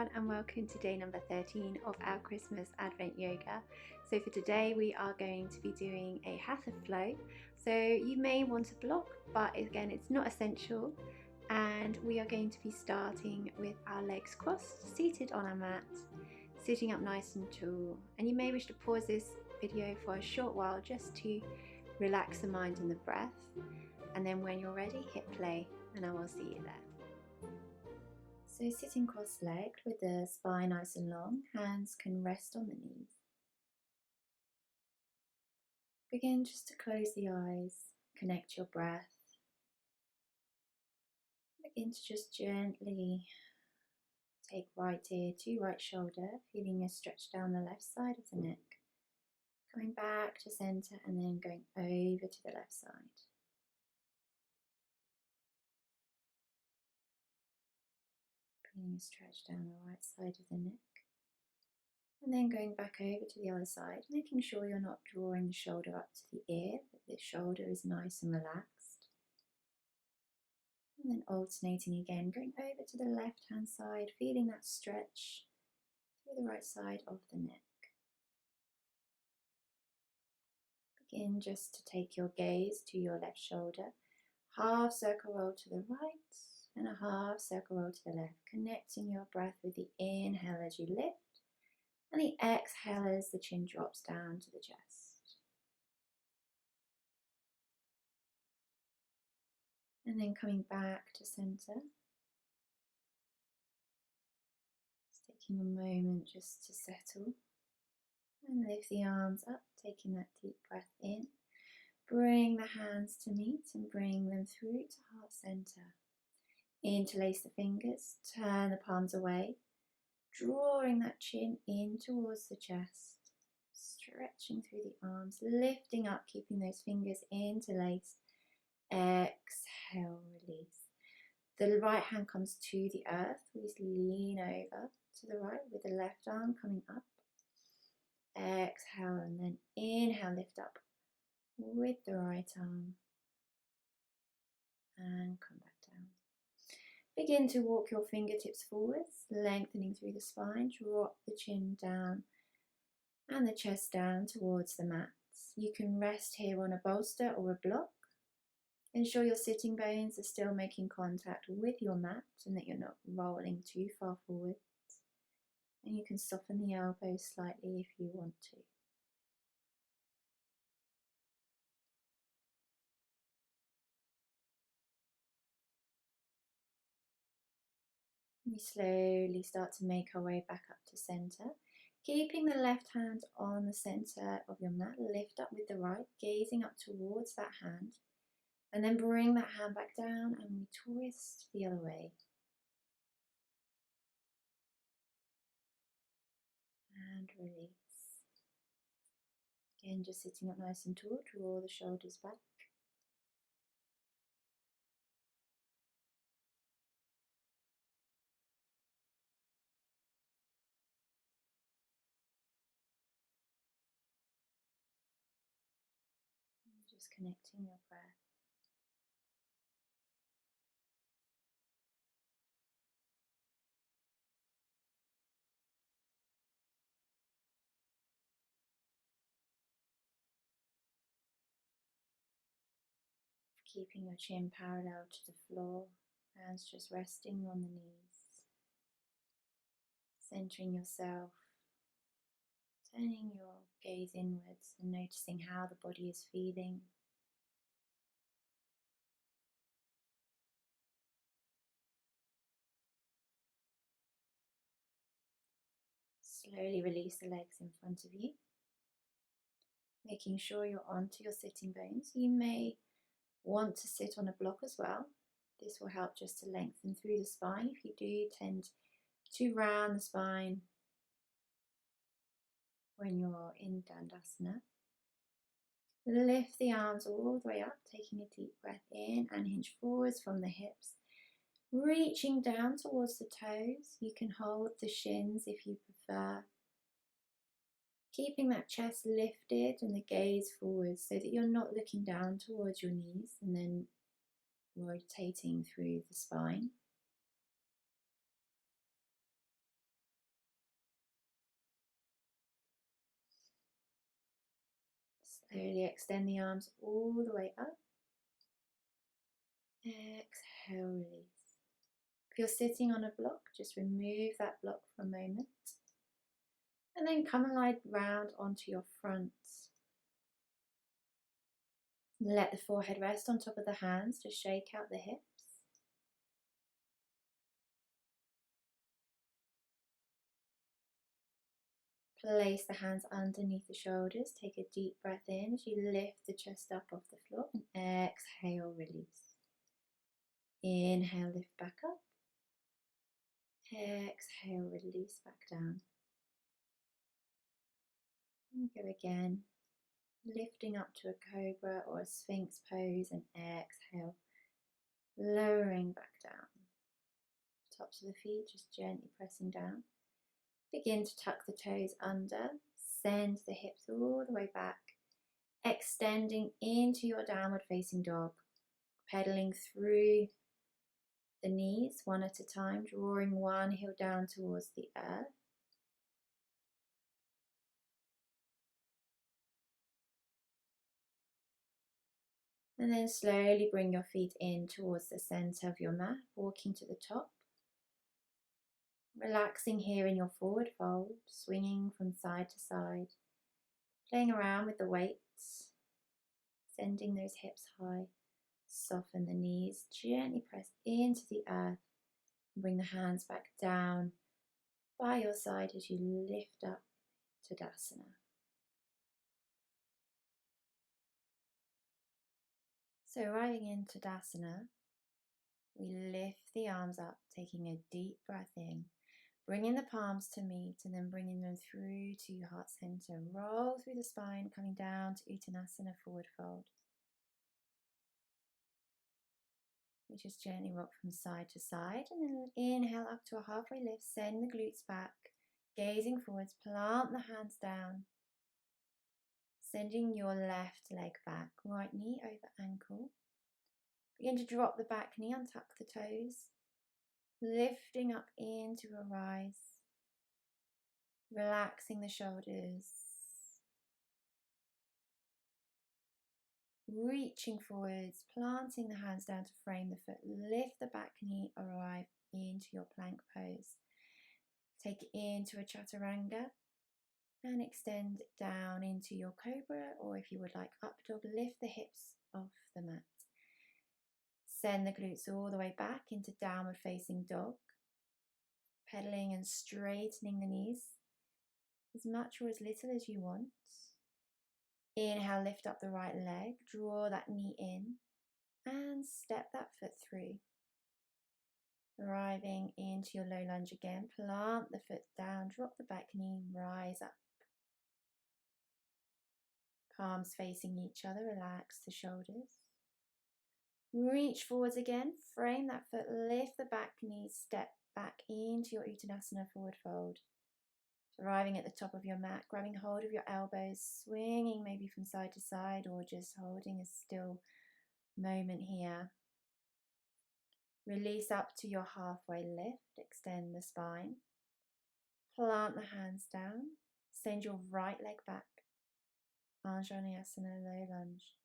everyone, and welcome to day number 13 of our Christmas Advent Yoga. So for today we are going to be doing a Hatha Flow. So you may want a block, but again it's not essential. And we are going to be starting with our legs crossed, seated on our mat, sitting up nice and tall. And you may wish to pause this video for a short while just to relax the mind and the breath. And then when you're ready, hit play and I will see you there. So sitting cross-legged with the spine nice and long, hands can rest on the knees. Begin just to close the eyes, connect your breath. Begin to just gently take right ear to right shoulder, feeling a stretch down the left side of the neck. Coming back to center and then going over to the left side. Feeling a stretch down the right side of the neck. And then going back over to the other side, making sure you're not drawing the shoulder up to the ear, that the shoulder is nice and relaxed. And then alternating again, going over to the left hand side, feeling that stretch through the right side of the neck. Begin just to take your gaze to your left shoulder, half circle roll to the right and a half circle roll to the left, connecting your breath with the inhale as you lift and the exhale as the chin drops down to the chest. And then coming back to center, just taking a moment just to settle and lift the arms up, taking that deep breath in. Bring the hands to meet and bring them through to heart center. Interlace the fingers, turn the palms away, drawing that chin in towards the chest, stretching through the arms, lifting up, keeping those fingers interlaced. Exhale, release. The right hand comes to the earth. Please lean over to the right with the left arm coming up. Exhale and then inhale, lift up with the right arm and come back down. Begin to walk your fingertips forwards, lengthening through the spine. Drop the chin down and the chest down towards the mat. You can rest here on a bolster or a block. Ensure your sitting bones are still making contact with your mat and that you're not rolling too far forwards. And you can soften the elbows slightly if you want to. We slowly start to make our way back up to center. Keeping the left hand on the center of your mat, lift up with the right, gazing up towards that hand. And then bring that hand back down and we twist the other way. And release. Again, just sitting up nice and tall, draw the shoulders back. And just connecting your breath. Keeping your chin parallel to the floor, hands just resting on the knees. Centering yourself, turning your gaze inwards and noticing how the body is feeling. Slowly release the legs in front of you, making sure you're onto your sitting bones. You may want to sit on a block as well. This will help just to lengthen through the spine if you do tend to round the spine when you're in Dandasana. Lift the arms all the way up, taking a deep breath in and hinge forwards from the hips. Reaching down towards the toes, you can hold the shins if you prefer. Keeping that chest lifted and the gaze forwards so that you're not looking down towards your knees and then rotating through the spine. Slowly extend the arms all the way up. Exhale, release. If you're sitting on a block, just remove that block for a moment. And then come and lie round onto your front. Let the forehead rest on top of the hands to shake out the hips. Place the hands underneath the shoulders. Take a deep breath in as you lift the chest up off the floor and exhale, release. Inhale, lift back up. Exhale, release back down. And go again, lifting up to a cobra or a sphinx pose and exhale, lowering back down. Tops of the feet just gently pressing down. Begin to tuck the toes under, send the hips all the way back, extending into your downward facing dog, pedaling through the knees one at a time, drawing one heel down towards the earth. And then slowly bring your feet in towards the center of your mat, walking to the top. Relaxing here in your forward fold, swinging from side to side, playing around with the weights, sending those hips high, soften the knees, gently press into the earth, and bring the hands back down by your side as you lift up to Tadasana. So arriving in Tadasana, we lift the arms up, taking a deep breath in, bringing the palms to meet and then bringing them through to your heart center. Roll through the spine, coming down to Uttanasana, forward fold. We just gently rock from side to side and then inhale up to a halfway lift, send the glutes back, gazing forwards, plant the hands down, sending your left leg back, right knee over ankle. Begin to drop the back knee, untuck the toes, lifting up into a rise, relaxing the shoulders, reaching forwards, planting the hands down to frame the foot, lift the back knee, arrive into your plank pose. Take it into a chaturanga and extend down into your cobra, or if you would like up dog, lift the hips off the mat. Send the glutes all the way back into downward facing dog, pedaling and straightening the knees as much or as little as you want. Inhale, lift up the right leg, draw that knee in and step that foot through. Arriving into your low lunge again, plant the foot down, drop the back knee, rise up. Palms facing each other, relax the shoulders. Reach forwards again, frame that foot, lift the back knee, step back into your Uttanasana, forward fold. Arriving at the top of your mat, grabbing hold of your elbows, swinging maybe from side to side or just holding a still moment here. Release up to your halfway lift, extend the spine. Plant the hands down, send your right leg back. Anjaneyasana, low lunge.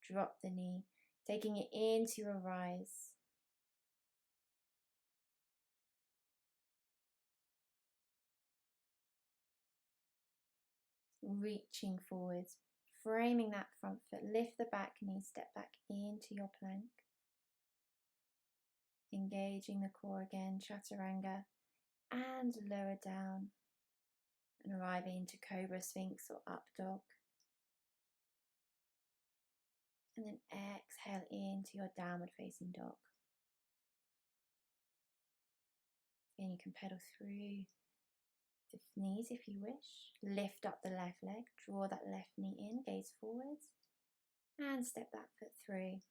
Drop the knee, taking it into a rise. Reaching forwards, framing that front foot, lift the back knee, step back into your plank. Engaging the core again, chaturanga, and lower down, and arriving into cobra, sphinx or up dog. And then exhale into your downward facing dog. Again, you can pedal through the knees if you wish. Lift up the left leg, draw that left knee in, gaze forwards, and step that foot through.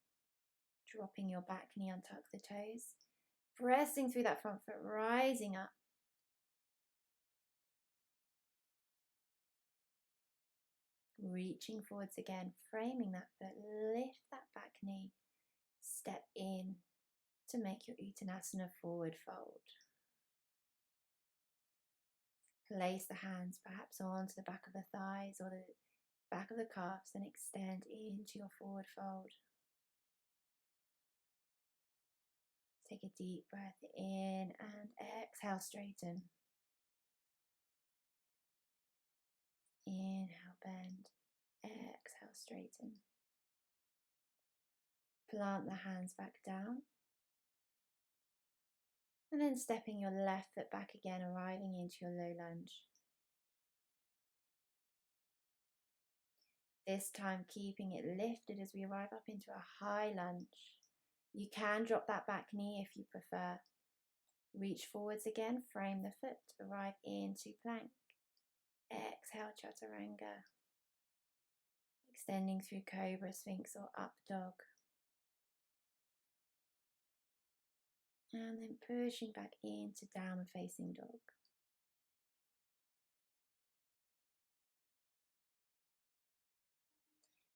Dropping your back knee, untuck the toes. Pressing through that front foot, rising up. Reaching forwards again, framing that foot, lift that back knee, step in to make your Uttanasana, forward fold. Place the hands perhaps onto the back of the thighs or the back of the calves and extend into your forward fold. Take a deep breath in and exhale, straighten. Inhale, bend. Exhale, straighten. Plant the hands back down. And then stepping your left foot back again, arriving into your low lunge. This time keeping it lifted as we arrive up into a high lunge. You can drop that back knee if you prefer. Reach forwards again, frame the foot, arrive into plank. Exhale, chaturanga. Extending through cobra, sphinx or up dog. And then pushing back into downward facing dog.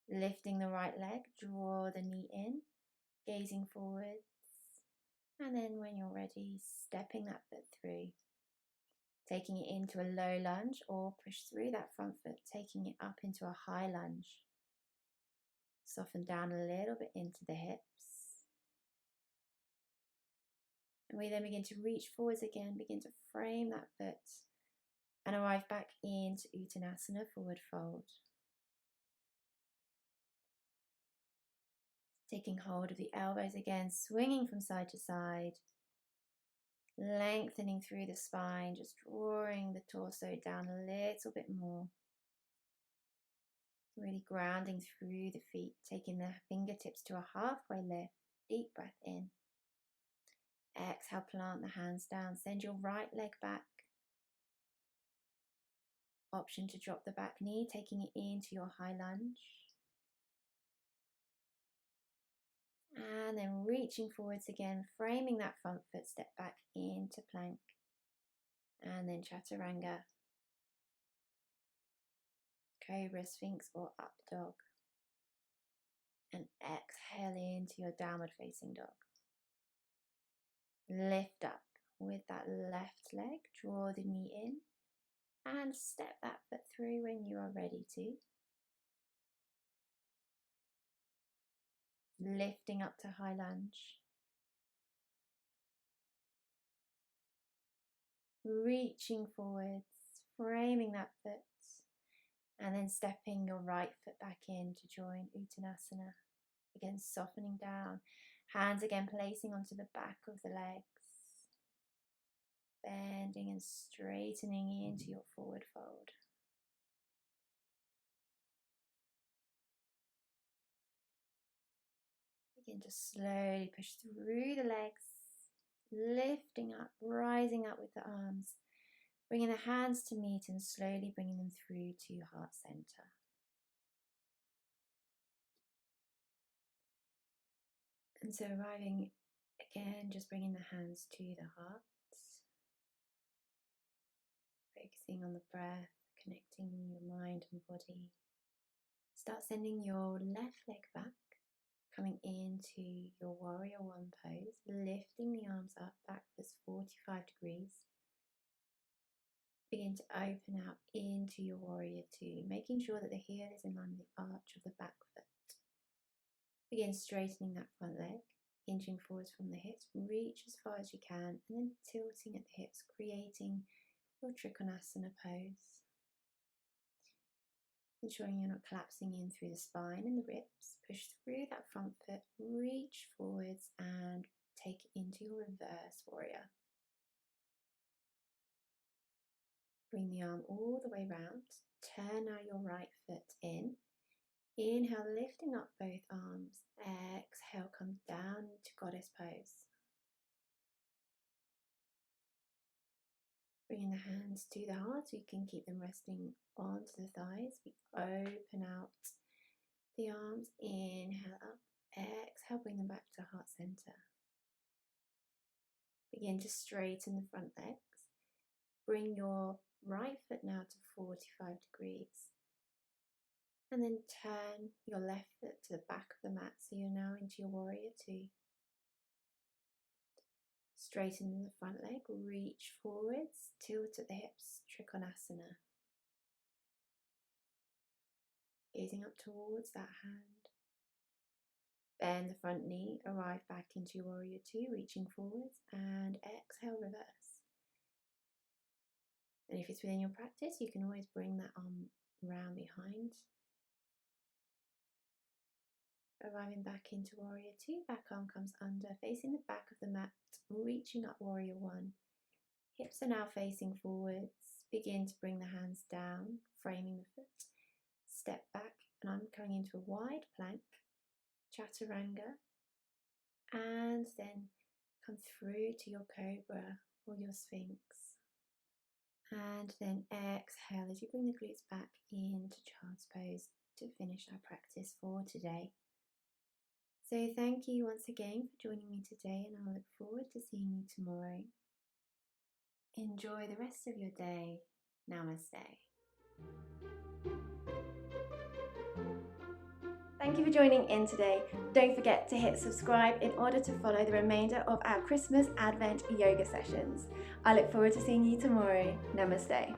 Lifting the right leg, draw the knee in, gazing forwards. And then when you're ready, stepping that foot through. Taking it into a low lunge or push through that front foot, taking it up into a high lunge. Soften down a little bit into the hips. And we then begin to reach forwards again, begin to frame that foot and arrive back into Uttanasana, forward fold. Taking hold of the elbows again, swinging from side to side. Lengthening through the spine, just drawing the torso down a little bit more. Really grounding through the feet, taking the fingertips to a halfway lift. Deep breath in. Exhale, plant the hands down. Send your right leg back. Option to drop the back knee, taking it into your high lunge. And then reaching forwards again, framing that front foot, step back into plank. And then chaturanga. Cobra, sphinx or up dog. And exhale into your downward facing dog. Lift up with that left leg, draw the knee in and step that foot through when you are ready to. Lifting up to high lunge. Reaching forwards, framing that foot and then stepping your right foot back in to join Uttanasana. Again, softening down. Hands again placing onto the back of the legs. Bending and straightening into your forward fold. Begin to slowly push through the legs, lifting up, rising up with the arms, bringing the hands to meet and slowly bringing them through to your heart center. And so arriving again, just bringing the hands to the heart, focusing on the breath, connecting your mind and body. Start sending your left leg back, coming into your warrior one pose, lifting the arms up, back for 45 degrees. Begin to open out into your warrior two, making sure that the heel is in line with the arch of the back foot. Begin straightening that front leg, hinging forwards from the hips, reach as far as you can, and then tilting at the hips, creating your Trikonasana pose. Ensuring you're not collapsing in through the spine and the ribs. Push through that front foot, reach forwards and take it into your reverse warrior. Bring the arm all the way round. Turn now your right foot in. Inhale, lifting up both arms. Exhale, come down to goddess pose. Bringing the hands to the heart so you can keep them resting onto the thighs. We open out the arms, inhale up, exhale, bring them back to heart center. Begin to straighten the front legs. Bring your right foot now to 45 degrees. And then turn your left foot to the back of the mat so you're now into your warrior two. Straighten the front leg, reach forwards, tilt at the hips, Trikonasana. gazing up towards that hand. Bend the front knee, arrive back into your warrior two, reaching forwards, and exhale, reverse. And if it's within your practice, you can always bring that arm round behind. Arriving back into warrior two, back arm comes under, facing the back of the mat, reaching up warrior one. Hips are now facing forwards. Begin to bring the hands down, framing the foot. Step back, and I'm coming into a wide plank, chaturanga, and then come through to your cobra or your sphinx. And then exhale as you bring the glutes back into child's pose to finish our practice for today. So thank you once again for joining me today, and I look forward to seeing you tomorrow. Enjoy the rest of your day. Namaste. Thank you for joining in today. Don't forget to hit subscribe in order to follow the remainder of our Christmas Advent yoga sessions. I look forward to seeing you tomorrow. Namaste.